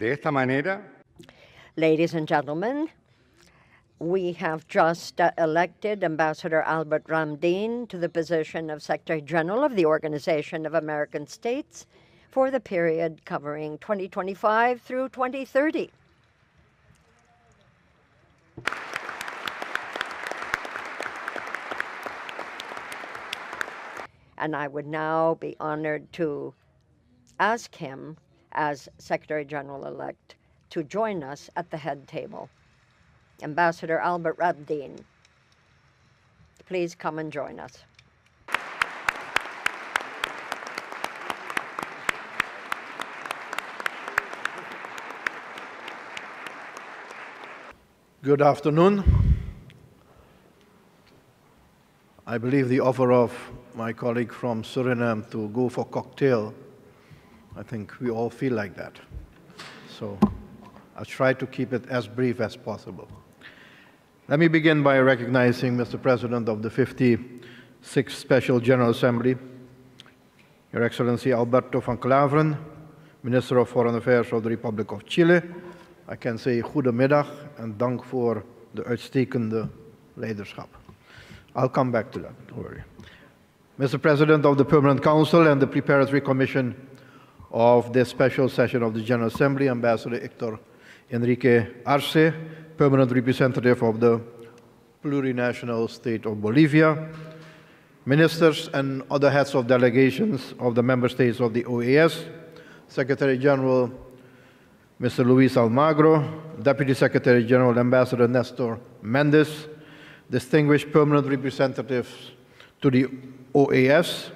De esta manera, Ladies and gentlemen, we have just elected Ambassador Albert Ramdin to the position of Secretary General of the Organization of American States for the period covering 2025 through 2030. And I would now be honored to ask him, as Secretary General-elect, to join us at the head table. Ambassador Albert Ramdin, please come and join us. Good afternoon. I believe the offer of my colleague from Suriname to go for cocktail, I think we all feel like that. So I'll try to keep it as brief as possible. Let me begin by recognizing Mr. President of the 56th Special General Assembly, Your Excellency Alberto van Klaveren, Minister of Foreign Affairs of the Republic of Chile. I can say goedemiddag en dank voor de uitstekende leiderschap. I'll come back to that, don't worry. Mr. President of the Permanent Council and the Preparatory Commission of this special session of the General Assembly, Ambassador Hector Enrique Arce, Permanent Representative of the Plurinational State of Bolivia, Ministers and other heads of delegations of the Member States of the OAS, Secretary General Mr. Luis Almagro, Deputy Secretary General Ambassador Nestor Mendes, distinguished permanent representatives to the OAS,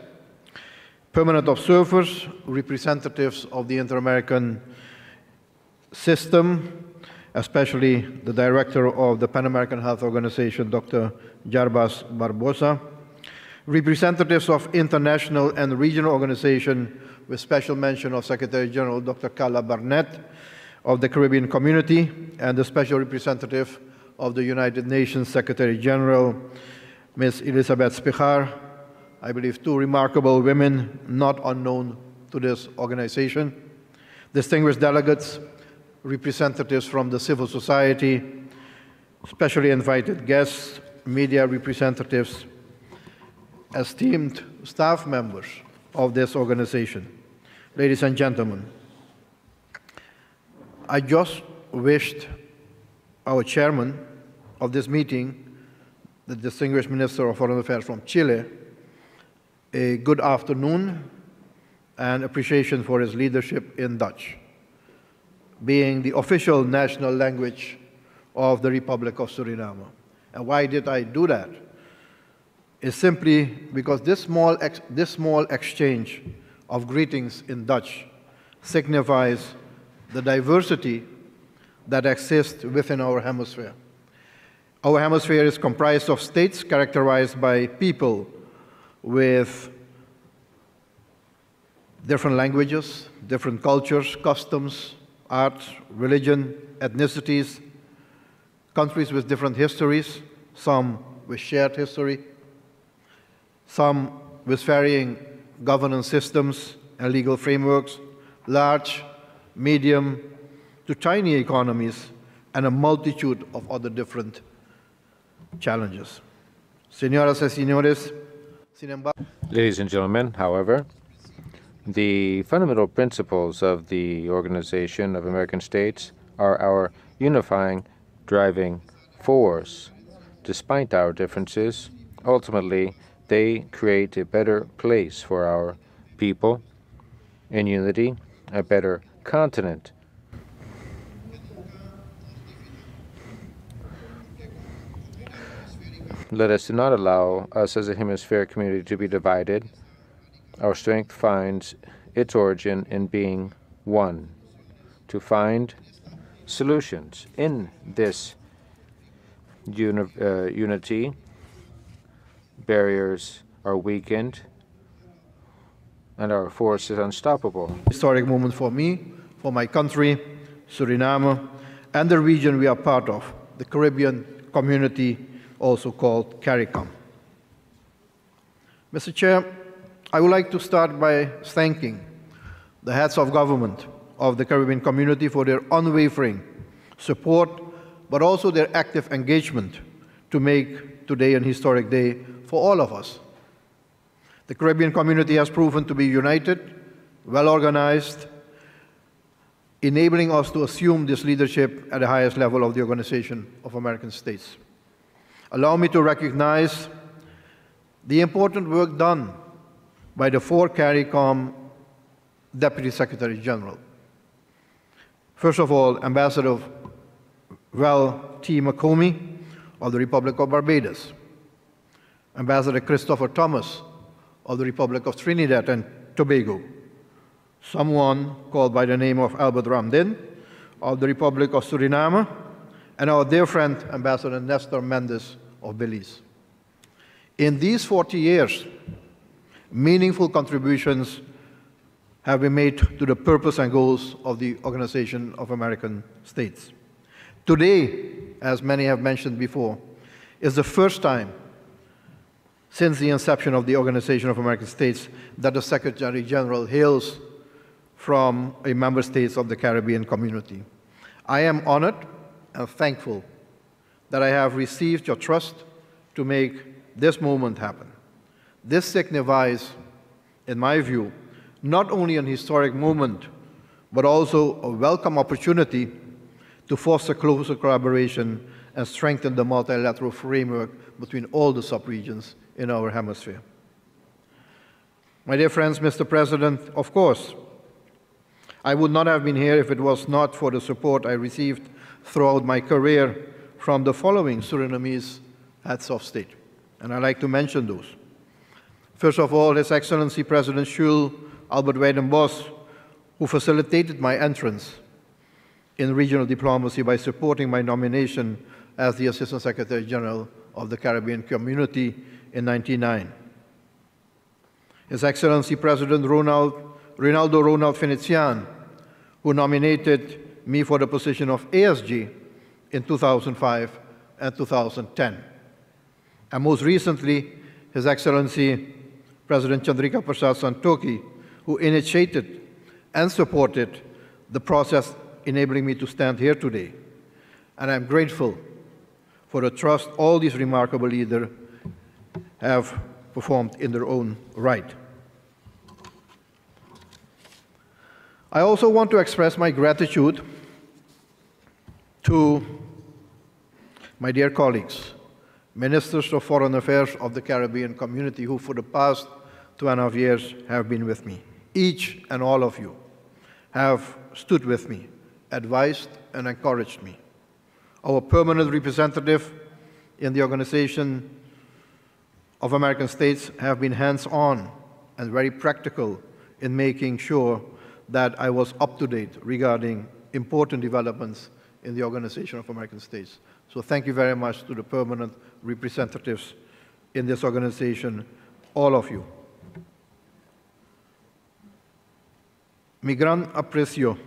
permanent observers, representatives of the Inter-American System, especially the Director of the Pan-American Health Organization, Dr. Jarbas Barbosa, representatives of international and regional organizations, with special mention of Secretary General Dr. Carla Barnett of the Caribbean Community, and the Special Representative of the United Nations Secretary General, Ms. Elizabeth Spichar, I believe two remarkable women not unknown to this organization, distinguished delegates, representatives from the civil society, specially invited guests, media representatives, esteemed staff members of this organization. Ladies and gentlemen, I just wished our chairman of this meeting, the distinguished Minister of Foreign Affairs from Chile, a good afternoon and appreciation for his leadership in Dutch, being the official national language of the Republic of Suriname. And why did I do that? It's simply because this small exchange of greetings in Dutch signifies the diversity that exists within our hemisphere. Our hemisphere is comprised of states characterized by people with different languages, different cultures, customs, art, religion, ethnicities, countries with different histories, some with shared history, some with varying governance systems and legal frameworks, large, medium, to tiny economies, and a multitude of other different challenges. Señoras y señores, sin embargo, ladies and gentlemen, however, the fundamental principles of the Organization of American States are our unifying, driving force. Despite our differences, ultimately, they create a better place for our people in unity, a better continent. Let us not allow us as a hemispheric community to be divided. Our strength finds its origin in being one, to find solutions. In this unity, barriers are weakened, and our force is unstoppable. Historic moment for me, for my country, Suriname, and the region we are part of, the Caribbean Community, also called CARICOM. Mr. Chair, I would like to start by thanking the heads of government of the Caribbean community for their unwavering support, but also their active engagement to make today an historic day for all of us. The Caribbean community has proven to be united, well-organized, enabling us to assume this leadership at the highest level of the Organization of American States. Allow me to recognize the important work done by the 4 CARICOM Deputy Secretary General. First of all, Ambassador Val T. McComey of the Republic of Barbados, Ambassador Christopher Thomas of the Republic of Trinidad and Tobago, someone called by the name of Albert Ramdin of the Republic of Suriname, and our dear friend, Ambassador Nestor Mendes of Belize. In these 40 years, meaningful contributions have been made to the purpose and goals of the Organization of American States. Today, as many have mentioned before, is the first time since the inception of the Organization of American States that the Secretary General hails from a member state of the Caribbean community. I am honored and thankful that I have received your trust to make this moment happen. This signifies, in my view, not only an historic moment, but also a welcome opportunity to foster closer collaboration and strengthen the multilateral framework between all the subregions in our hemisphere. My dear friends, Mr. President, of course, I would not have been here if it was not for the support I received throughout my career from the following Surinamese heads of state, and I'd like to mention those. First of all, His Excellency President Schul Albert Weidenbos, who facilitated my entrance in regional diplomacy by supporting my nomination as the Assistant Secretary General of the Caribbean Community in 1999. His Excellency President Ronaldo Ronald Venetian, who nominated me for the position of ASG in 2005 and 2010. And most recently, His Excellency President Chandrika Prasad Santokhi, who initiated and supported the process enabling me to stand here today. And I'm grateful for the trust all these remarkable leaders have performed in their own right. I also want to express my gratitude to my dear colleagues, Ministers of Foreign Affairs of the Caribbean community, who for the past 2.5 years have been with me. Each and all of you have stood with me, advised and encouraged me. Our permanent representative in the Organization of American States have been hands-on and very practical in making sure that I was up to date regarding important developments in the Organization of American States. So thank you very much to the permanent representatives in this organization, all of you. Mi gran aprecio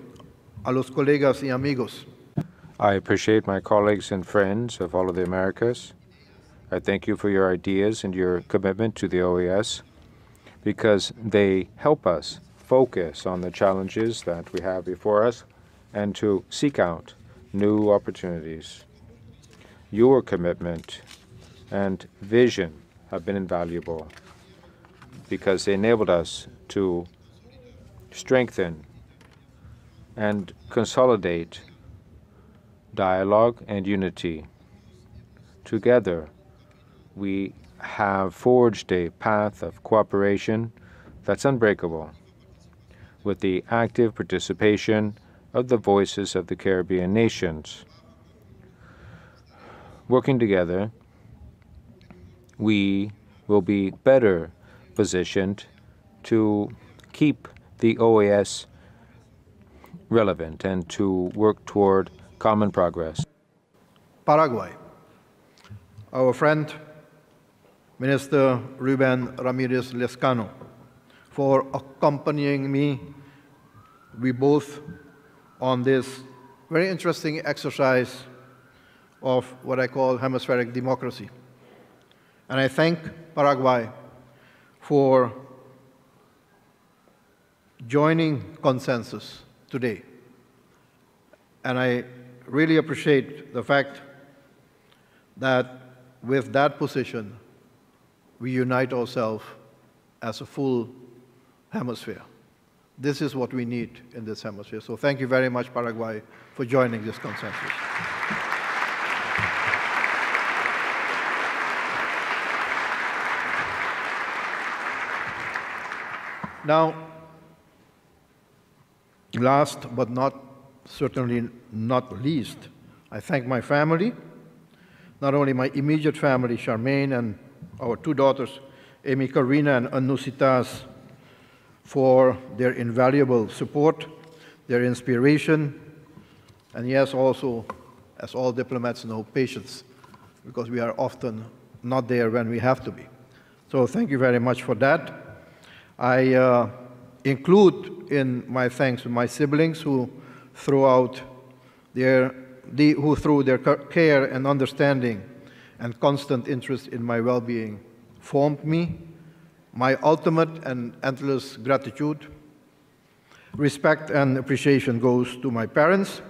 a los colegas y amigos. I appreciate my colleagues and friends of all of the Americas. I thank you for your ideas and your commitment to the OAS, because they help us focus on the challenges that we have before us and to seek out new opportunities. Your commitment and vision have been invaluable because they enabled us to strengthen and consolidate dialogue and unity. Together, we have forged a path of cooperation that's unbreakable, with the active participation of the voices of the Caribbean nations. Working together, we will be better positioned to keep the OAS relevant and to work toward common progress. Paraguay. Our friend, Minister Ruben Ramirez Lescano, for accompanying me, we both on this very interesting exercise of what I call hemispheric democracy. And I thank Paraguay for joining consensus today. And I really appreciate the fact that with that position, we unite ourselves as a full hemisphere. This is what we need in this hemisphere. So thank you very much, Paraguay, for joining this consensus. Now, last but certainly not least, I thank my family, not only my immediate family, Charmaine and our two daughters, Amy Karina and Anusitas, for their invaluable support, their inspiration, and yes, also, as all diplomats know, patience, because we are often not there when we have to be. So thank you very much for that. I include in my thanks to my siblings who through their care and understanding and constant interest in my well-being formed me. My ultimate and endless gratitude, respect, and appreciation goes to my parents,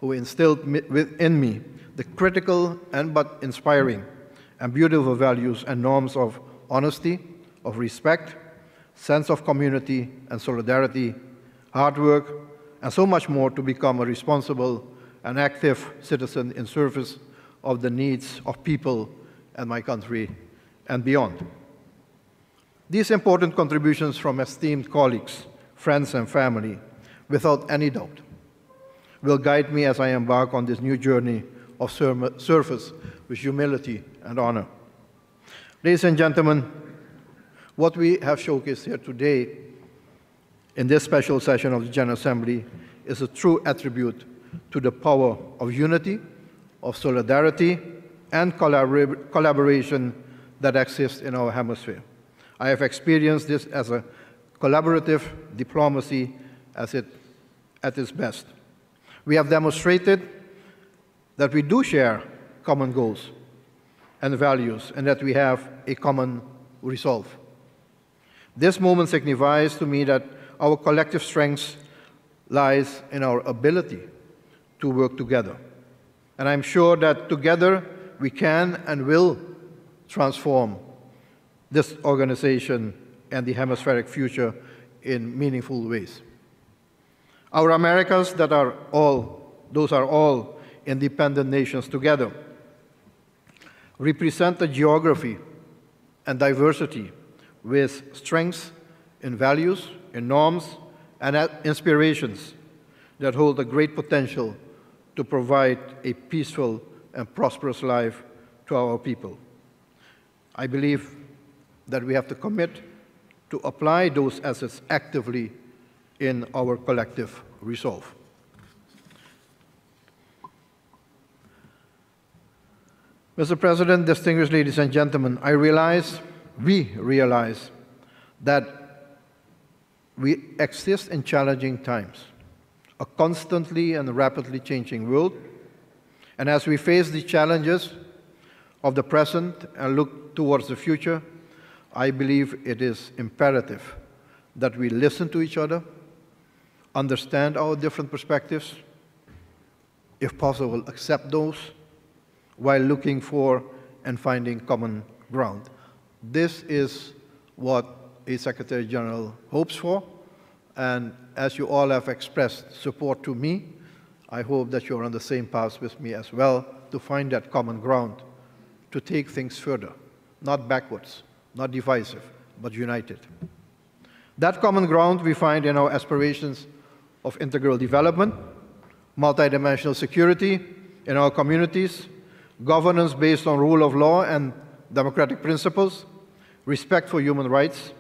who instilled within me the critical but inspiring and beautiful values and norms of honesty, of respect, sense of community and solidarity, hard work, and so much more to become a responsible and active citizen in service of the needs of people and my country and beyond. These important contributions from esteemed colleagues, friends, and family, without any doubt, will guide me as I embark on this new journey of service with humility and honor. Ladies and gentlemen, what we have showcased here today in this special session of the General Assembly is a true attribute to the power of unity, of solidarity, and collaboration that exists in our hemisphere. I have experienced this as a collaborative diplomacy at its best. We have demonstrated that we do share common goals and values, and that we have a common resolve. This moment signifies to me that our collective strength lies in our ability to work together. And I'm sure that together we can and will transform this organization and the hemispheric future in meaningful ways. Our Americas, those are all independent nations together, represent a geography and diversity with strengths in values, in norms, and inspirations that hold a great potential to provide a peaceful and prosperous life to our people. I believe that we have to commit to apply those assets actively in our collective resolve. Mr. President, distinguished ladies and gentlemen, we realize that we exist in challenging times, a constantly and rapidly changing world, and as we face the challenges of the present and look towards the future, I believe it is imperative that we listen to each other, understand our different perspectives, if possible, accept those, while looking for and finding common ground. This is what a Secretary General hopes for, and as you all have expressed support to me, I hope that you're on the same path with me as well to find that common ground, to take things further, not backwards, not divisive, but united. That common ground we find in our aspirations of integral development, multidimensional security in our communities, governance based on rule of law and democratic principles, respect for human rights.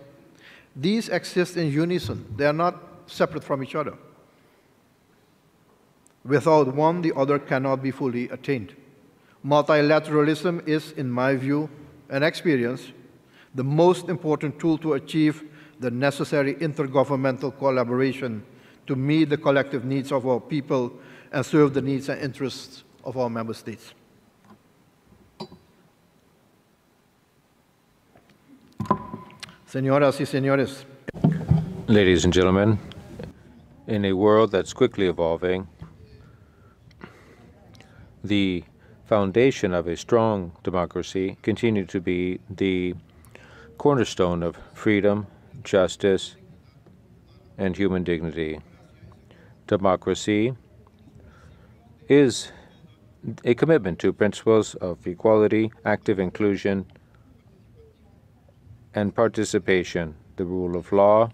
These exist in unison. They are not separate from each other. Without one, the other cannot be fully attained. Multilateralism is, in my view and experience, the most important tool to achieve the necessary intergovernmental collaboration to meet the collective needs of our people and serve the needs and interests of our member states. Señoras y señores. Ladies and gentlemen, In a world that's quickly evolving, the foundation of a strong democracy continue to be the cornerstone of freedom, justice, and human dignity. Democracy is a commitment to principles of equality, active inclusion, and participation, the rule of law,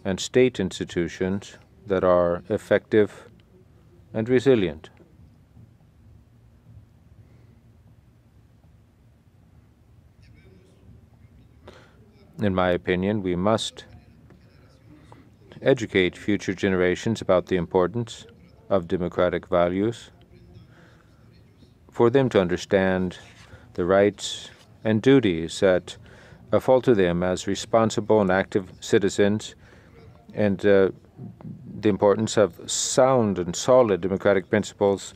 and state institutions that are effective and resilient. In my opinion, we must educate future generations about the importance of democratic values, for them to understand the rights and duties that fall to them as responsible and active citizens, and the importance of sound and solid democratic principles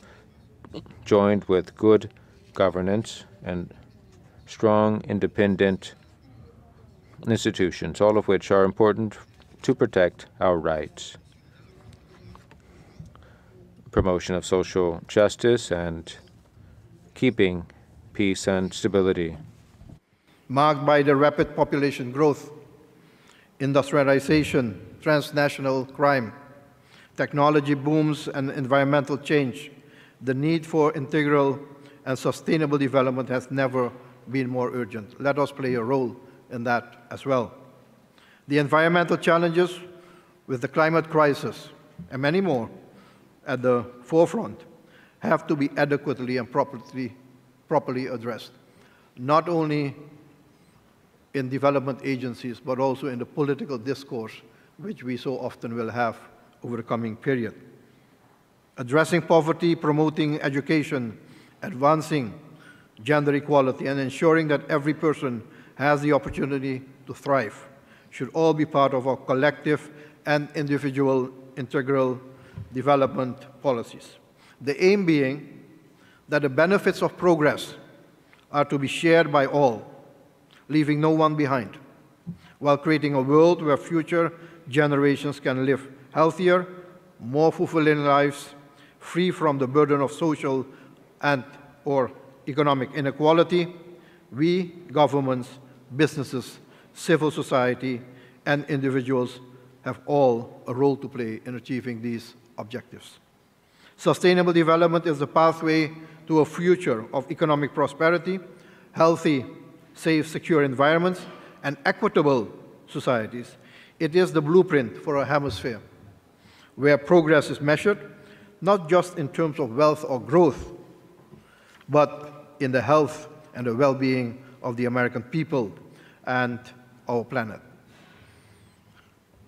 joined with good governance and strong, independent institutions, all of which are important to protect our rights. Promotion of social justice and keeping peace and stability. Marked by the rapid population growth, industrialization, transnational crime, technology booms, and environmental change, the need for integral and sustainable development has never been more urgent. Let us play a role in that as well. The environmental challenges with the climate crisis and many more at the forefront have to be adequately and properly addressed, not only in development agencies, but also in the political discourse, which we so often will have over the coming period. Addressing poverty, promoting education, advancing gender equality, and ensuring that every person has the opportunity to thrive should all be part of our collective and individual integral development policies. The aim being that the benefits of progress are to be shared by all, leaving no one behind, while creating a world where future generations can live healthier, more fulfilling lives, free from the burden of social and/or economic inequality. We, governments, businesses, civil society, and individuals have all a role to play in achieving these objectives. Sustainable development is the pathway to a future of economic prosperity, healthy, safe, secure environments, and equitable societies. It is the blueprint for a hemisphere where progress is measured not just in terms of wealth or growth, but in the health and the well-being of the American people and our planet.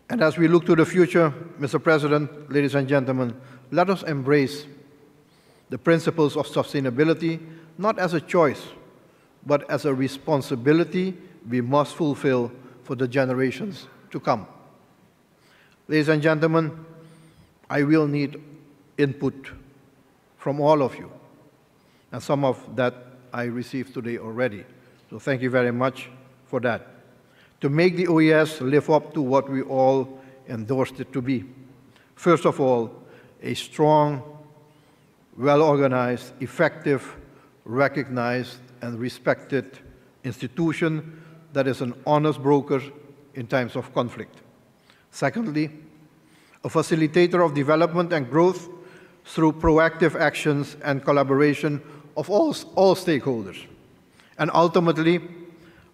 And as we look to the future, Mr. President, ladies and gentlemen, let us embrace the principles of sustainability not as a choice, but as a responsibility we must fulfill for the generations to come. Ladies and gentlemen, I will need input from all of you, and some of that I received today already. So thank you very much for that. To make the OAS live up to what we all endorsed it to be. First of all, a strong, well-organized, effective, recognized, and respected institution that is an honest broker in times of conflict. Secondly, a facilitator of development and growth through proactive actions and collaboration of all stakeholders. And ultimately,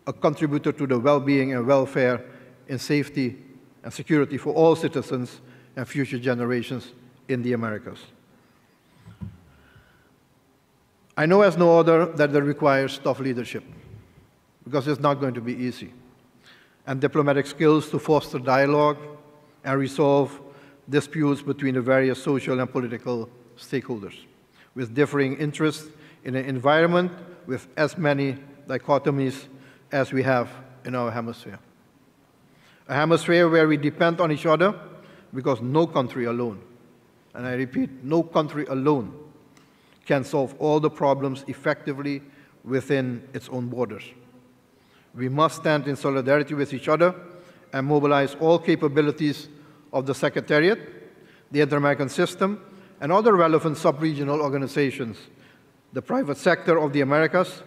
a contributor to the well-being and welfare and safety and security for all citizens and future generations in the Americas. I know as no other that it requires tough leadership, because it's not going to be easy, and diplomatic skills to foster dialogue and resolve disputes between the various social and political stakeholders, with differing interests in an environment with as many dichotomies as we have in our hemisphere. A hemisphere where we depend on each other because no country alone, and I repeat, no country alone can solve all the problems effectively within its own borders. We must stand in solidarity with each other and mobilize all capabilities of the Secretariat, the Inter-American System, and other relevant sub-regional organizations, the private sector of the Americas,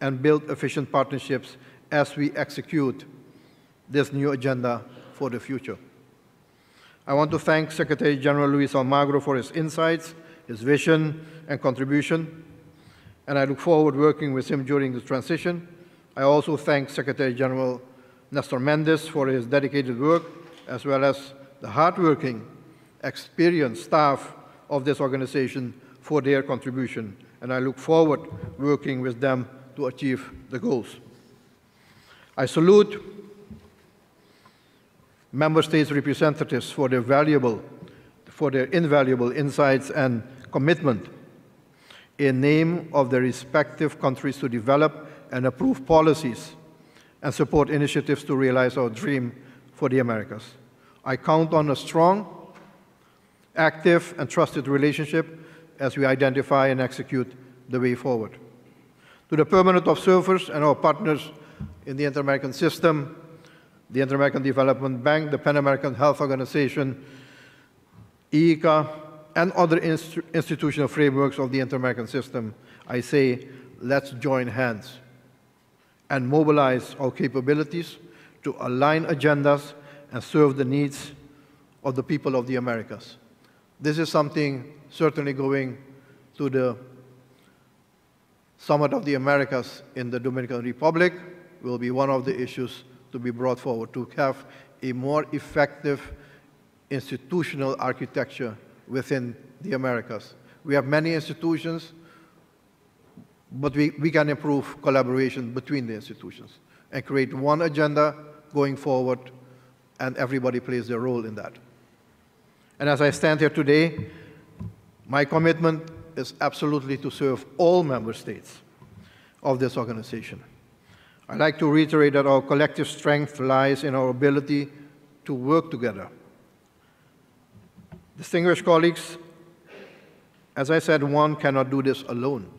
and build efficient partnerships as we execute this new agenda for the future. I want to thank Secretary General Luis Almagro for his insights, his vision, and contribution, and I look forward to working with him during the transition. I also thank Secretary General Nestor Mendes for his dedicated work, as well as the hardworking, experienced staff of this organization for their contribution, and I look forward to working with them to achieve the goals. I salute Member States representatives for their invaluable insights and commitment in name of their respective countries to develop and approve policies and support initiatives to realize our dream for the Americas. I count on a strong, active, and trusted relationship as we identify and execute the way forward. To the permanent observers and our partners in the Inter-American System, the Inter-American Development Bank, the Pan-American Health Organization, IICA, and other institutional frameworks of the Inter-American System, I say, let's join hands and mobilize our capabilities to align agendas and serve the needs of the people of the Americas. This is something certainly going to the Summit of the Americas in the Dominican Republic will be one of the issues to be brought forward, to have a more effective institutional architecture within the Americas. We have many institutions, but we can improve collaboration between the institutions and create one agenda going forward, and everybody plays their role in that. And as I stand here today, my commitment is absolutely to serve all member states of this organization. I'd like to reiterate that our collective strength lies in our ability to work together. Distinguished colleagues, as I said, one cannot do this alone.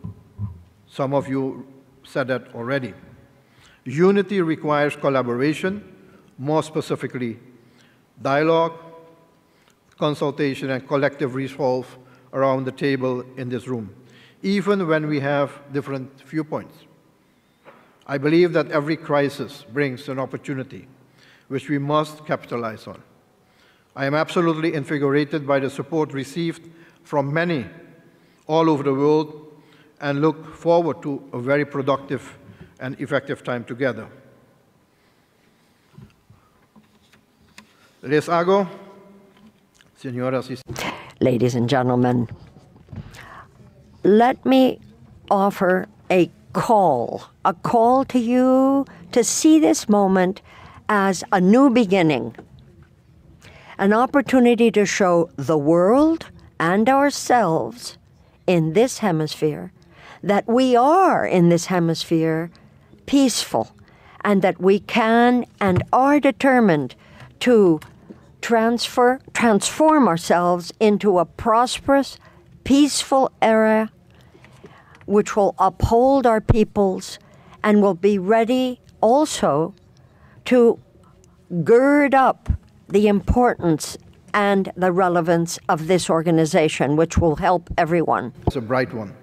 Some of you said that already. Unity requires collaboration, more specifically, dialogue, consultation, and collective resolve around the table in this room, even when we have different viewpoints. I believe that every crisis brings an opportunity which we must capitalize on. I am absolutely invigorated by the support received from many all over the world and look forward to a very productive and effective time together. Les hago, señoras y Ladies and gentlemen, let me offer a call to you to see this moment as a new beginning, an opportunity to show the world and ourselves in this hemisphere that we are in this hemisphere peaceful, and that we can and are determined to transform ourselves into a prosperous, peaceful era which will uphold our peoples and will be ready also to gird up the importance and the relevance of this organization, which will help everyone. It's a bright one.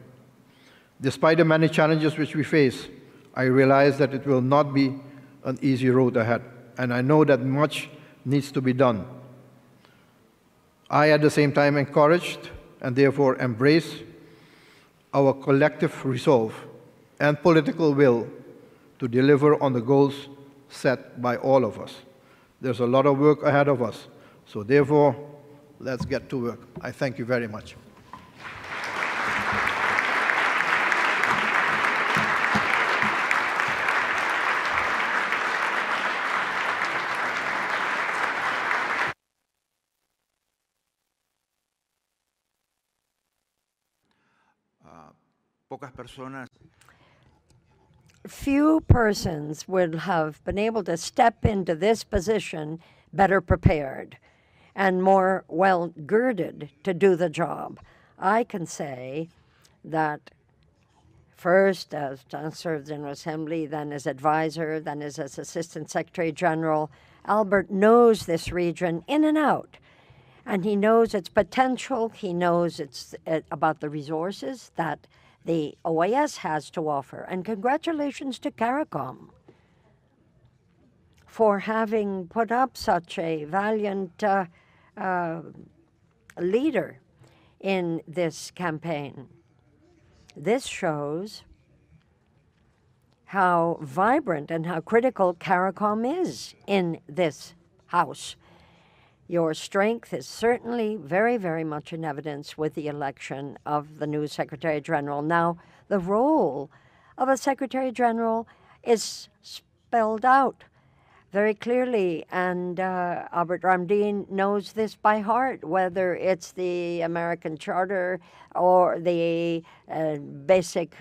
Despite the many challenges which we face, I realize that it will not be an easy road ahead, and I know that much needs to be done. I, at the same time, encouraged and therefore embrace our collective resolve and political will to deliver on the goals set by all of us. There's a lot of work ahead of us, so therefore, let's get to work. I thank you very much. Few persons would have been able to step into this position better prepared and more well-girded to do the job. I can say that first as Chancellor of the General Assembly, then as advisor, then as Assistant Secretary General, Albert knows this region in and out, and he knows its potential. He knows about the resources that the OAS has to offer. And congratulations to CARICOM for having put up such a valiant leader in this campaign. This shows how vibrant and how critical CARICOM is in this House. Your strength is certainly very, very much in evidence with the election of the new Secretary General. Now, the role of a Secretary General is spelled out very clearly, and Albert Ramdin knows this by heart, whether it's the American Charter or the basic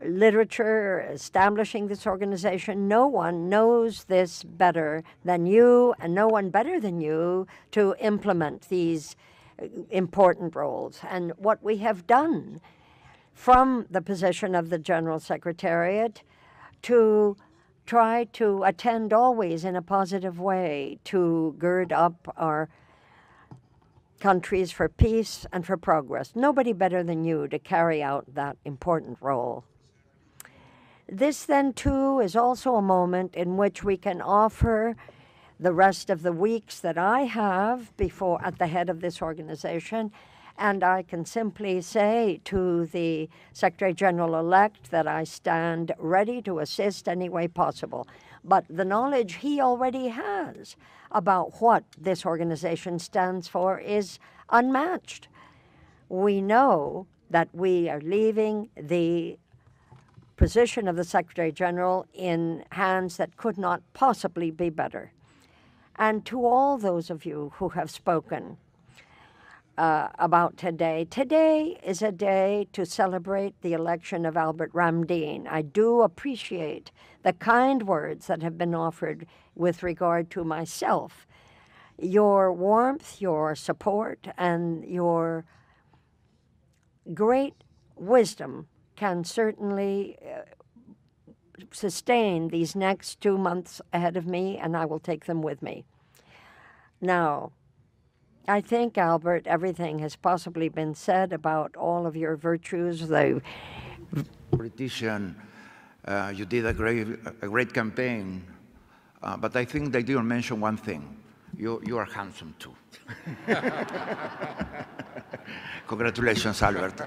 literature establishing this organization. No one knows this better than you, and no one better than you to implement these important roles. And what we have done from the position of the General Secretariat to try to attend always in a positive way to gird up our countries for peace and for progress. Nobody better than you to carry out that important role. This then, too, is also a moment in which we can offer the rest of the weeks that I have before at the head of this organization, and I can simply say to the Secretary General-elect that I stand ready to assist any way possible. But the knowledge he already has about what this organization stands for is unmatched. We know that we are leaving the position of the Secretary General in hands that could not possibly be better. And to all those of you who have spoken about today, today is a day to celebrate the election of Albert Ramdin. I do appreciate the kind words that have been offered with regard to myself. Your warmth, your support, and your great wisdom can certainly sustain these next 2 months ahead of me, and I will take them with me. Now, I think, Albert, everything has possibly been said about all of your virtues. Politician, you did a great campaign, but I think they didn't mention one thing. You are handsome too. Congratulations, Albert.